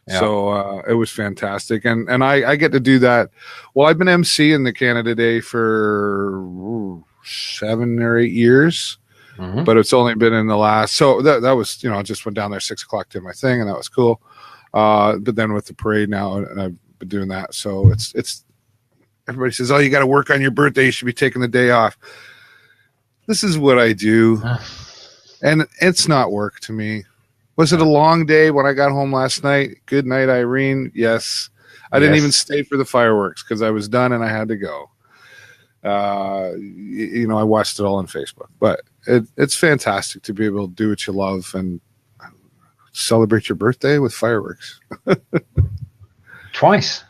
Yeah. So it was fantastic, and I get to do that. Well, I've been emceeing the Canada Day for 7 or 8 years, but it's only been in the last. So that was I just went down there 6 o'clock, did my thing, and that was cool. But then with the parade now, and I've been doing that. So it's everybody says, "Oh, you got to work on your birthday. You should be taking the day off." This is what I do, and it's not work to me. Was it a long day when I got home last night? Good night, Irene. Yes. I didn't even stay for the fireworks because I was done and I had to go. I watched it all on Facebook. But it's fantastic to be able to do what you love and celebrate your birthday with fireworks. Twice.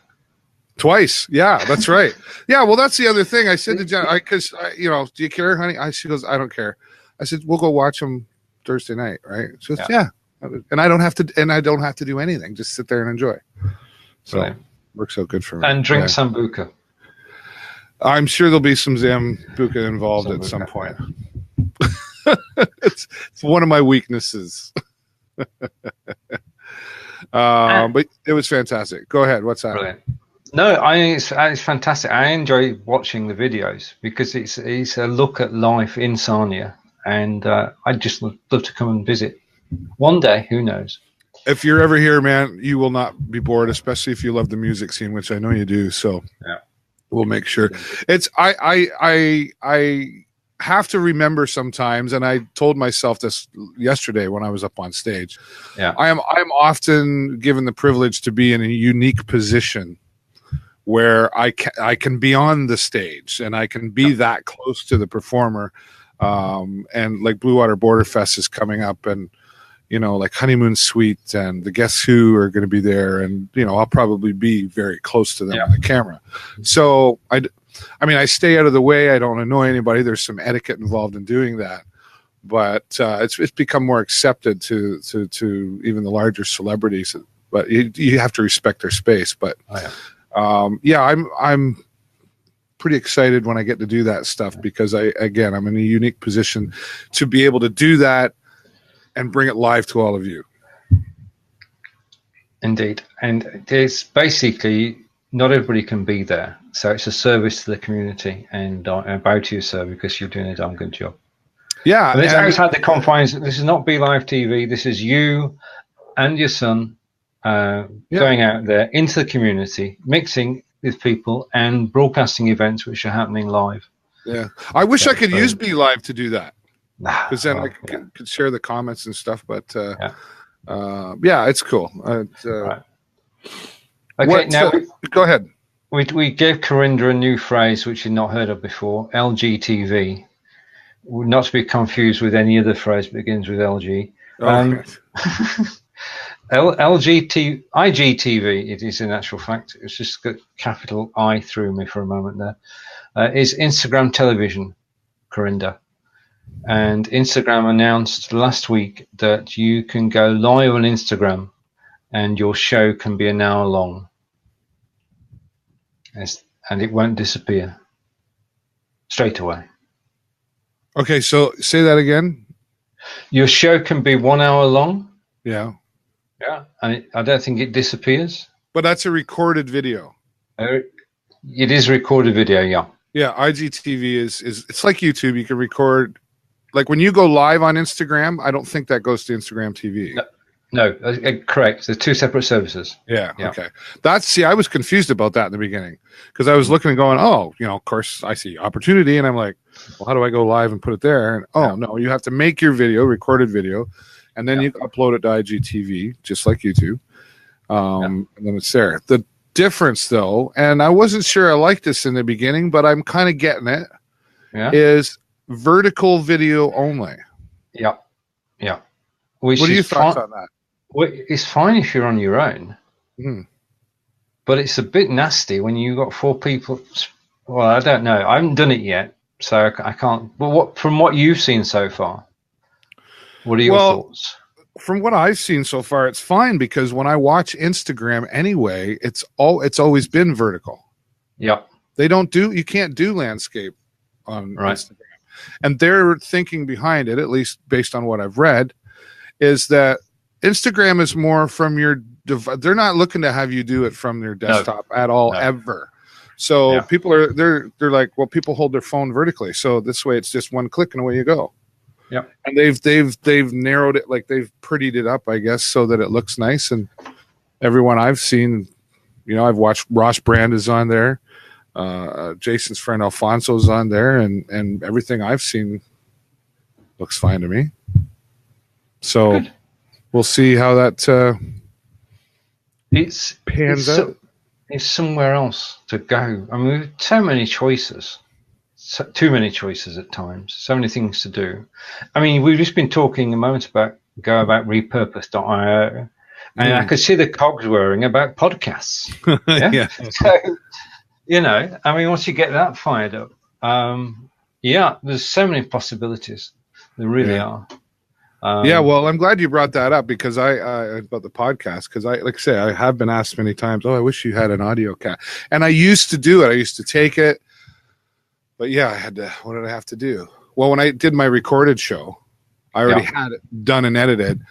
Yeah, that's right. Yeah, well, that's the other thing. I said to Jen, because do you care, honey? She goes, I don't care. I said, we'll go watch them Thursday night, right? She goes, yeah. And I don't have to do anything. Just sit there and enjoy. So works out good for me. And drink sambuca. I'm sure there'll be some Zambuca involved at some point. It's one of my weaknesses. But it was fantastic. Go ahead. What's that? Brilliant. No, it's fantastic. I enjoy watching the videos because it's a look at life in Sarnia, and I'd just love to come and visit one day. Who knows? If you're ever here, man, you will not be bored, especially if you love the music scene, which I know you do. So we'll make sure. It's I have to remember sometimes, and I told myself this yesterday when I was up on stage. Yeah, I'm often given the privilege to be in a unique position where I can be on the stage and I can be that close to the performer. And like Blue Water Border Fest is coming up, and like Honeymoon Suite and the Guess Who are going to be there, and I'll probably be very close to them on the camera. So I stay out of the way. I don't annoy anybody. There's some etiquette involved in doing that, but it's become more accepted to even the larger celebrities. But you have to respect their space. But I'm pretty excited when I get to do that stuff because I'm in a unique position to be able to do that and bring it live to all of you. Indeed. And it's basically not everybody can be there. So it's a service to the community, and I bow to you, sir, because you're doing a damn good job. Yeah. And it's outside the confines. This is not Be Live TV. This is you and your son going out there into the community, mixing with people and broadcasting events which are happening live. Yeah. I wish I could use Be Live to do that, because then I could share the comments and stuff. But yeah, it's cool. Right. Okay, now go ahead. We gave Corinda a new phrase which you'd not heard of before, LGTV. Not to be confused with any other phrase that begins with LG. IGTV, it is in actual fact. It's just got capital I through me for a moment there. Is Instagram television, Corinda. And Instagram announced last week that you can go live on Instagram and your show can be an hour long. And it won't disappear straight away. Okay, so say that again. Your show can be 1 hour long. Yeah. Yeah, and I don't think it disappears. But that's a recorded video. It is recorded video, yeah. Yeah, IGTV is it's like YouTube. You can record, like when you go live on Instagram. I don't think that goes to Instagram TV. No, correct. They're two separate services. Yeah. Okay. I was confused about that in the beginning, because I was looking and going, oh, of course I see opportunity, and I'm like, well, how do I go live and put it there? And no, you have to make your video, recorded video, and then you upload it to IGTV, just like YouTube. And then it's there. The difference, though, and I wasn't sure I liked this in the beginning, but I'm kind of getting it, is vertical video only. Yeah. What are your thoughts on that? Well, it's fine if you're on your own, but it's a bit nasty when you've got 4 people. Well, I don't know. I haven't done it yet, so I can't. But from what you've seen so far, what are your thoughts? From what I've seen so far, it's fine, because when I watch Instagram anyway, it's always been vertical. Yeah. You can't do landscape on Instagram. And their thinking behind it, at least based on what I've read, is that Instagram is more from your device. They're not looking to have you do it from their desktop at all, ever. So people they're like, well, people hold their phone vertically, so this way it's just one click and away you go. Yeah. And they've narrowed it, like they've prettied it up, I guess, so that it looks nice. And everyone I've seen, I've watched Ross Brand is on there, Jason's friend Alfonso's on there, and everything I've seen looks fine to me. So we'll see how that pans out. It's somewhere else to go. I mean, so many choices, too many choices at times, so many things to do. I mean, we've just been talking a moment about Repurposed IO, and I could see the cogs whirring about podcasts. Yeah. So, I mean, once you get that fired up, there's so many possibilities. There really are. Well, I'm glad you brought that up, because I about the podcast, because like I say, I have been asked many times, I wish you had an audio cat. And I used to do it. I used to take it, but I had to. What did I have to do? Well, when I did my recorded show, I already had it done and edited.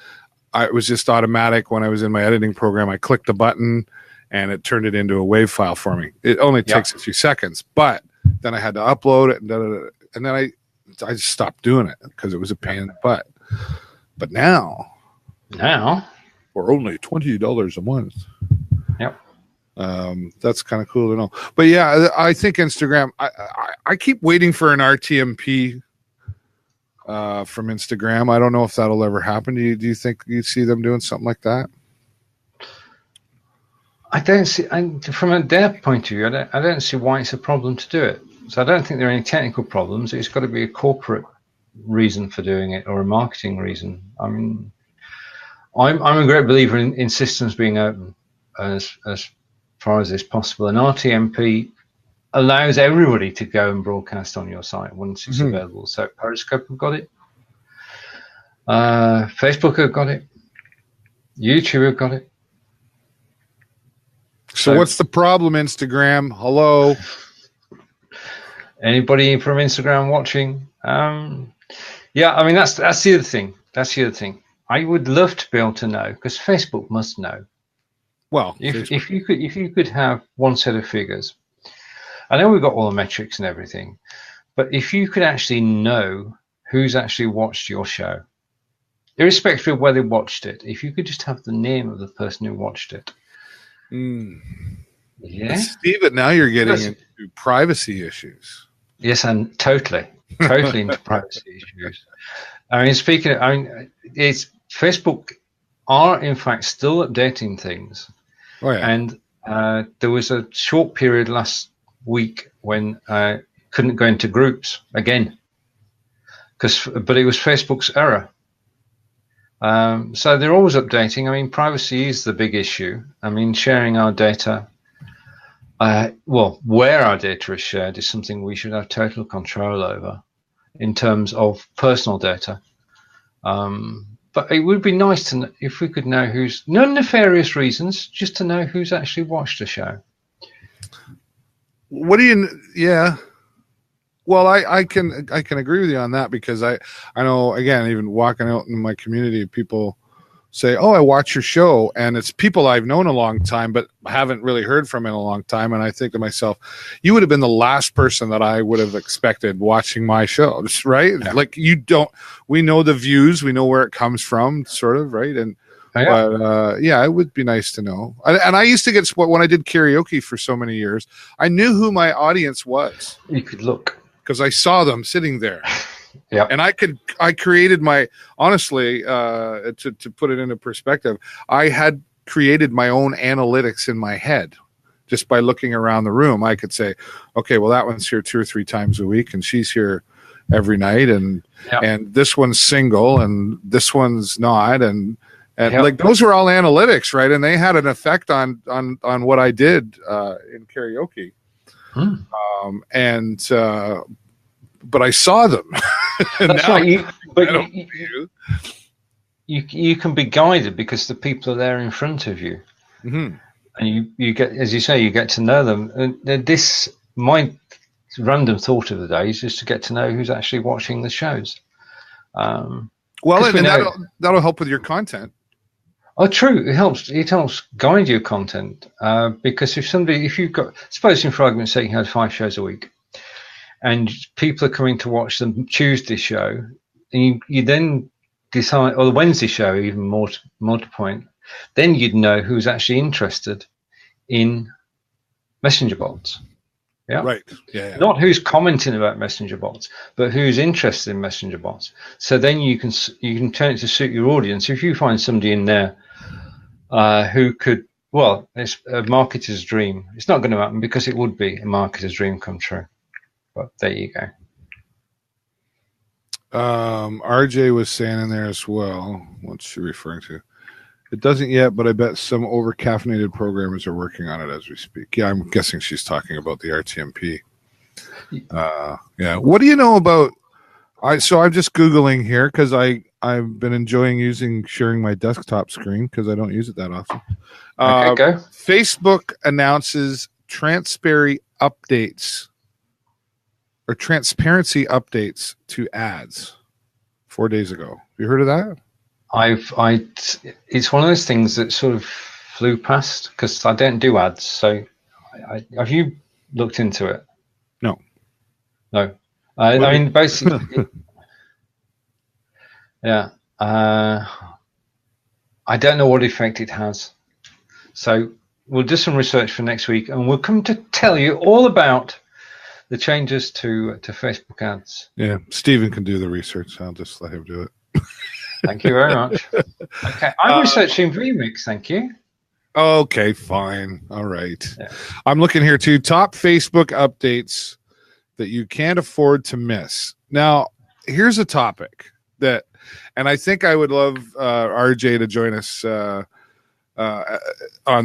It was just automatic. When I was in my editing program, I clicked the button and it turned it into a WAV file for me. It only takes a few seconds, but then I had to upload it, and then I just stopped doing it because it was a pain in the butt. But now for only $20 a month. Yep. That's kind of cool to know. But I think Instagram, I keep waiting for an RTMP from Instagram. I don't know if that'll ever happen. Do you think you'd see them doing something like that? I don't see, from their point of view, I don't see why it's a problem to do it. So I don't think there are any technical problems. It's got to be a corporate reason for doing it, or a marketing reason. I mean, I'm a great believer in systems being open as far as is possible. And RTMP allows everybody to go and broadcast on your site once it's available. So Periscope have got it, Facebook have got it, YouTube have got it. So what's the problem, Instagram? Hello? Anybody from Instagram watching? I mean, that's the other thing. That's the other thing. I would love to be able to know, because Facebook must know. Well, if you could have one set of figures, I know we've got all the metrics and everything, but if you could actually know who's actually watched your show, irrespective of whether they watched it, if you could just have the name of the person who watched it. Yeah, Steven, now you're getting into privacy issues. Yes, and totally into privacy issues. I mean, it's Facebook are in fact still updating things. Oh yeah. And there was a short period last week when I couldn't go into groups again, but it was Facebook's error. So they're always updating. I mean, privacy is the big issue. I mean, sharing our data, where our data is shared is something we should have total control over in terms of personal data. But it would be nice to know if we could know who's, no nefarious reasons, just to know who's actually watched the show. Yeah. Well, I can agree with you on that, because I know, again, even walking out in my community, people say, "Oh, I watch your show," and it's people I've known a long time but haven't really heard from in a long time, and I think to myself, you would have been the last person that I would have expected watching my show, right? Yeah. Like, we know the views, we know where it comes from, sort of, right? And but it would be nice to know. And I used to get, when I did karaoke for so many years, I knew who my audience was. You could look, because I saw them sitting there. Yeah. And I created honestly, to put it into perspective, I had created my own analytics in my head. Just by looking around the room, I could say, okay, well, that one's here 2 or 3 times a week, and she's here every night, and this one's single, and this one's not, and like, those were all analytics, right? And they had an effect on what I did in karaoke. But I saw them. That's right. You can be guided because the people are there in front of you, and you get, as you say, you get to know them. And my random thought of the day is just to get to know who's actually watching the shows. Well, and that'll help with your content. Oh, true. It helps guide your content, because if you've got, suppose for argument's sake, you had 5 shows a week, and people are coming to watch the Tuesday show, and you then decide, or the Wednesday show, even more to point, then you'd know who's actually interested in messenger bots. Yeah. Right. Yeah. Not who's commenting about messenger bots, but who's interested in messenger bots. So then you can turn it to suit your audience. If you find somebody in there who could, well, it's a marketer's dream. It's not going to happen because it would be a marketer's dream come true. But there you go. RJ was saying in there as well. What's she referring to? It doesn't yet, but I bet some over-caffeinated programmers are working on it as we speak. Yeah, I'm guessing she's talking about the RTMP. Yeah. What do you know about? So I'm just Googling here because I've been enjoying sharing my desktop screen because I don't use it that often. Okay, go. Facebook announces transparency updates to ads 4 days ago. Have you heard of that? It's one of those things that sort of flew past because I don't do ads. So, have you looked into it? No. I mean, basically, yeah. I don't know what effect it has. So we'll do some research for next week, and we'll come to tell you all about the changes to Facebook ads. Yeah, Stephen can do the research. I'll just let him do it. Thank you very much. Okay, I'm researching Remix. Thank you. Okay, fine. All right. Yeah. I'm looking here too. Top Facebook updates that you can't afford to miss. Now, here's a topic and I think I would love RJ to join us on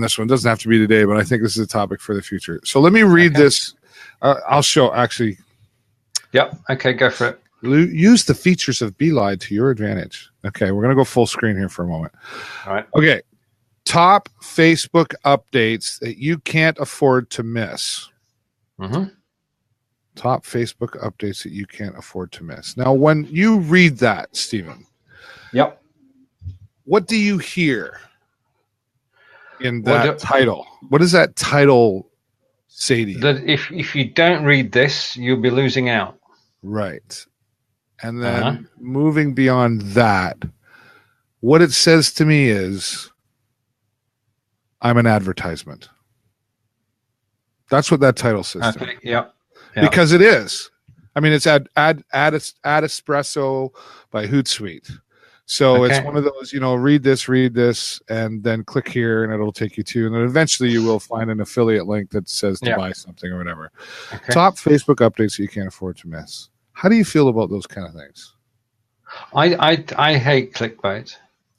this one. It doesn't have to be today, but I think this is a topic for the future. So let me read this. I'll show, actually. Yep. Okay, go for it. Use the features of Beeline to your advantage. Okay, we're going to go full screen here for a moment. All right. Okay. Top Facebook updates that you can't afford to miss. Mm-hmm. Top Facebook updates that you can't afford to miss. Now, when you read that, Stephen, yep, what do you hear? in that title? What does that title say to you? That if you don't read this, you'll be losing out. Right. And then moving beyond that, what it says to me is I'm an advertisement. That's what that title says to me. Yeah. Because it is. I mean, it's Ad Espresso by Hootsuite. So it's one of those, read this, and then click here, and it'll take you to, and then eventually you will find an affiliate link that says to buy something or whatever. Okay. Top Facebook updates that you can't afford to miss. How do you feel about those kind of things? I hate clickbait.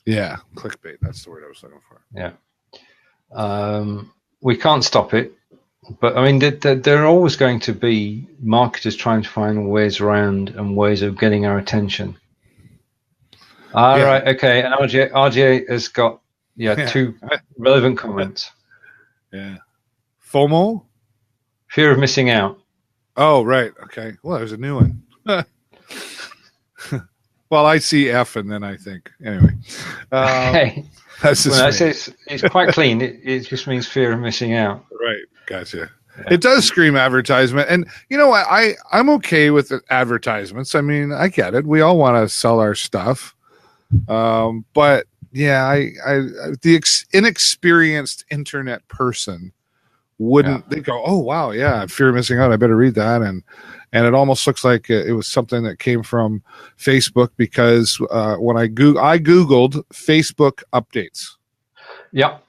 Yeah, clickbait. That's the word I was looking for. Yeah. We can't stop it. But I mean, there are always going to be marketers trying to find ways around and ways of getting our attention. Right, okay. And RJ has got 2 relevant comments. Yeah. FOMO? Fear of missing out. Oh, right. Okay. Well, there's a new one. Well, I see F and then I think. Anyway. That's just when I say it's quite clean, it just means fear of missing out. Right. Gotcha. Yeah. It does scream advertisement. And you know what? I'm okay with the advertisements. I mean, I get it. We all want to sell our stuff. But yeah, the inexperienced internet person wouldn't, they go, oh, wow, yeah, fear of missing out. I better read that. And it almost looks like it was something that came from Facebook because when I Googled Facebook updates. Yep.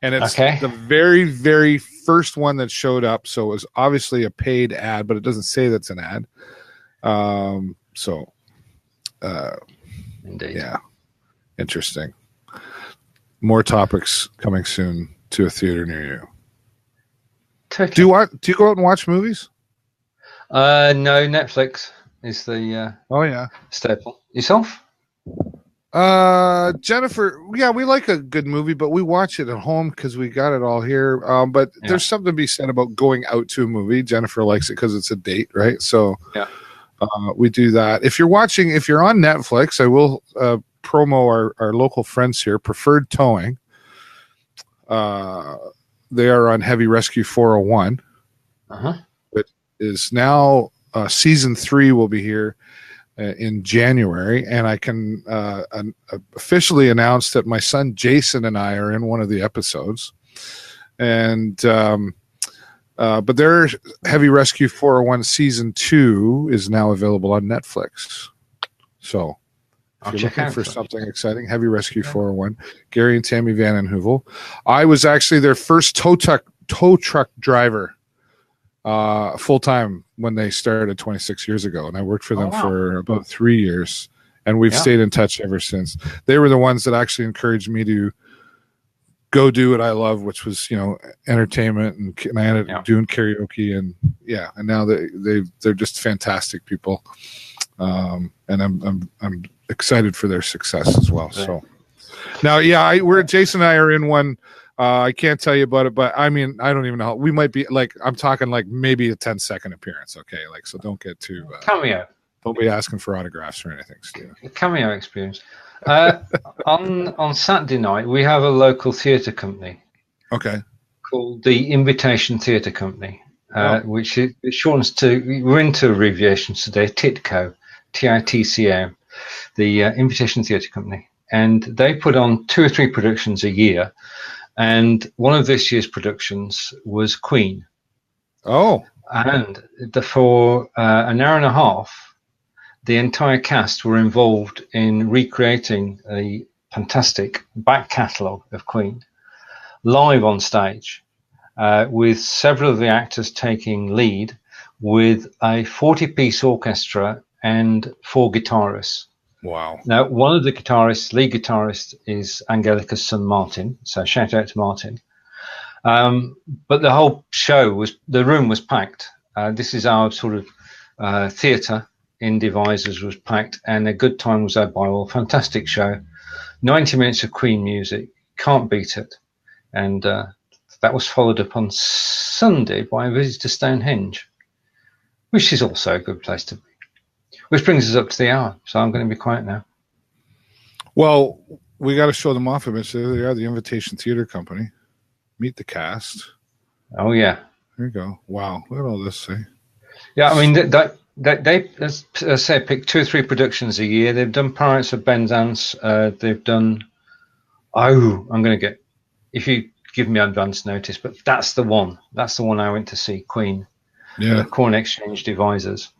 And it's the very, very first one that showed up. So it was obviously a paid ad, but it doesn't say that's an ad. Indeed. Yeah. Interesting. More topics coming soon to a theater near you. Totally. Do you go out and watch movies? No, Netflix is the staple. Yourself? Jennifer, yeah, we like a good movie, but we watch it at home because we got it all here. But there's something to be said about going out to a movie. Jennifer likes it because it's a date, right? So we do that. If you're on Netflix, I will promo our local friends here, Preferred Towing. They are on Heavy Rescue 401. It is now season 3 will be here in January, and I can officially announce that my son Jason and I are in one of the episodes. And but their Heavy Rescue 401 season 2 is now available on Netflix. So if you're looking for something exciting, Heavy Rescue 401, Gary and Tammy Van Heuvel. I was actually their first tow truck driver full time when they started 26 years ago, and I worked for them for about 3 years, and we've stayed in touch ever since. They were the ones that actually encouraged me to go do what I love, which was entertainment, and I ended up doing karaoke, and now they're just fantastic people, and I'm excited for their success as well. So now, Jason and I are in one. I can't tell you about it, but I mean, I don't even know. We might be I'm talking maybe a 10-second appearance. Okay. So don't get too cameo. Don't be asking for autographs or anything, Steve. A cameo experience. On Saturday night, we have a local theatre company. Okay. Called the Invitation Theatre Company, which it shortens to, we're into abbreviations today, TITCO, TITCO, the Invitation Theatre Company. And they put on 2 or 3 productions a year. And one of this year's productions was Queen. Oh. And for an hour and a half, the entire cast were involved in recreating a fantastic back catalogue of Queen live on stage, with several of the actors taking lead, with a 40-piece orchestra and 4 guitarists. Wow. Now, one of the lead guitarist is Angelica's son, Martin. So shout out to Martin. But the whole the room was packed. This is our sort of theatre in Devizes was packed, and a good time was had by all. Fantastic show. 90 minutes of Queen music. Can't beat it. And that was followed up on Sunday by a visit to Stonehenge, which is also a good place to be. Which brings us up to the hour, so I'm going to be quiet now. Well, we got to show them off a bit. So they are the Invitation Theatre Company. Meet the cast. Oh yeah. There you go. Wow. Look at all this. See? Yeah, I mean, they as I say, pick 2 or 3 productions a year. They've done Pirates of Penzance. They've done. Oh, I'm going to get. If you give me advance notice, but that's the one. That's the one I went to see, Queen. Yeah. The Corn Exchange Devisers.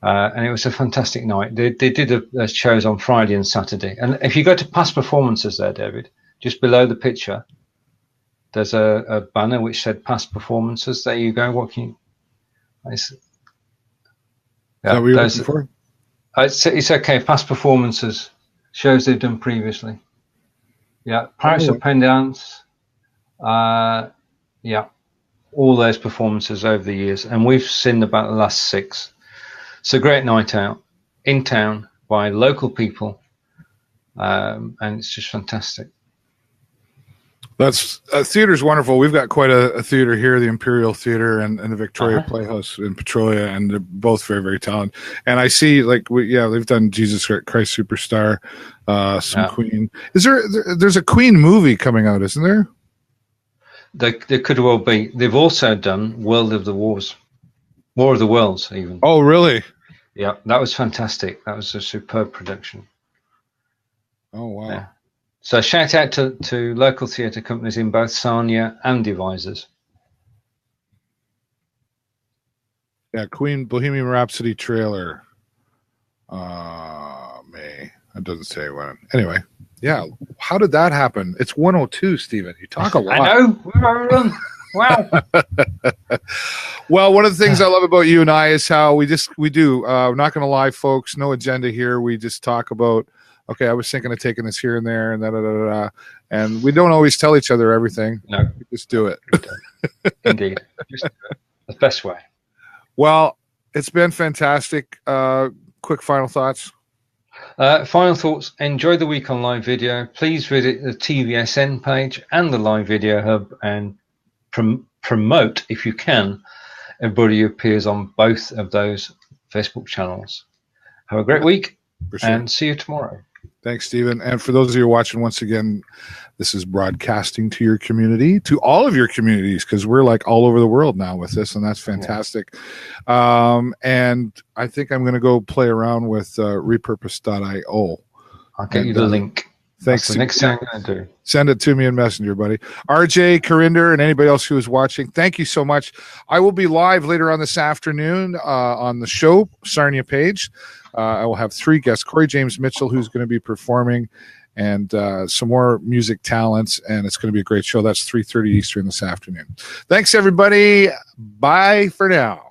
And it was a fantastic night. They did a shows on Friday and Saturday. And if you go to past performances there, David, just below the picture, there's a banner which said past performances. There you go. What can you? Is that what you're looking for? It's okay. Past performances, shows they've done previously. Yeah, Pirates of Penzance. Yeah, all those performances over the years, and we've seen about the last 6. It's a great night out in town by local people, and it's just fantastic. That's theater's wonderful. We've got quite a theater here, the Imperial Theater and the Victoria Playhouse in Petrolia, and they're both very, very talented. And I see, like, they've done Jesus Christ Superstar, some Queen. There's a Queen movie coming out, isn't there? There could well be. They've also done War of the Worlds, even. Oh, really? Yeah, that was fantastic. That was a superb production. Oh, wow. Yeah. So shout out to local theatre companies in both Sarnia and Devisers. Yeah, Queen Bohemian Rhapsody trailer. May. That doesn't say when. Anyway, yeah. How did that happen? It's 1:02, Stephen. You talk a lot. I know. Wow. Well, one of the things I love about you and I is how we do. I'm not going to lie, folks. No agenda here. We just talk about. Okay, I was thinking of taking this here and there, and and we don't always tell each other everything. No, we just do it. Indeed, just the best way. Well, it's been fantastic. Quick final thoughts. Final thoughts. Enjoy the week on live video. Please visit the TVSN page and the live video hub and promote, if you can, everybody who appears on both of those Facebook channels. Have a great week, and see you tomorrow. Thanks, Stephen. And for those of you watching, once again, this is broadcasting to your community, to all of your communities, because we're like all over the world now with this, and that's fantastic. Yeah. And I think I'm going to go play around with Repurposed IO. I'll get you the link. Thanks. That's the next thing I'm going to do. Send it to me in Messenger, buddy. RJ, Corinder, and anybody else who is watching, thank you so much. I will be live later on this afternoon on the show, Sarnia page. I will have 3 guests, Corey James Mitchell, who's going to be performing, and some more music talents, and it's going to be a great show. That's 3:30 Eastern this afternoon. Thanks, everybody. Bye for now.